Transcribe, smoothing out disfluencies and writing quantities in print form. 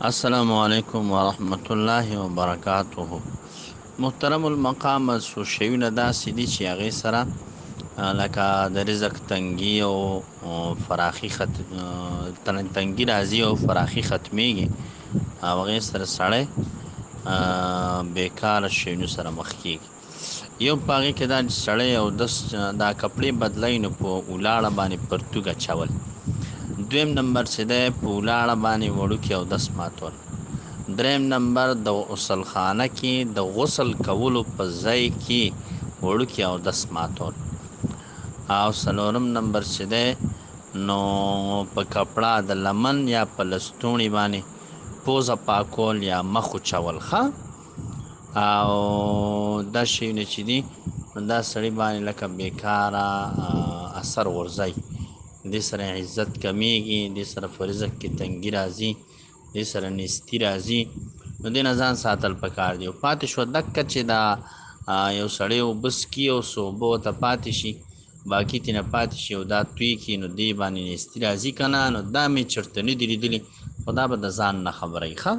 السلام علیکم ورحمت الله وبرکاته. محترم المقام سو شیونه داسې دي چې هغې سره لکه د رزق تنګي او فراخي تنګي راځي او فراخي ختمیږي او هغې سره سړی بیکاره شیونو سره مخ کېږي. یو په هغې کې دا چې سړی دا کپړې بدلوي نو په ولاړه باندې پرتوګ اچول. دویم نمبر چې دی په ولاړه باندې وړوکي اودس ماتول. دریم نمبر د غسل خانه کې د غسل کولو په ځای کې وړوکي اودس ماتول. او څلورم نمبر چې دی نو په کپړه د لمن یا په لستوڼي باندې پوزه پاکول یا مخ وچول ښه. او دا شیونه چې دي دا سړي باندې لکه بیکاره اثر غورځوي. دې سره عزت کمیږي، دې سره په رزق کې تنګي راځي، دې سره نیستي راځي. نو دې نه ځان ساتل پکار دي. او پاتې شوه دکه چې دا یو سړی اوبه څکي او څه اوبه ورته پاتې شي، باقي ترېنه پاتې شي او دا توی کړي نو دې باندې نیستي راځي که نه. نو دا مې چېرته نه دي لیدلي، خو دا به د ځان نه خبروي ښه.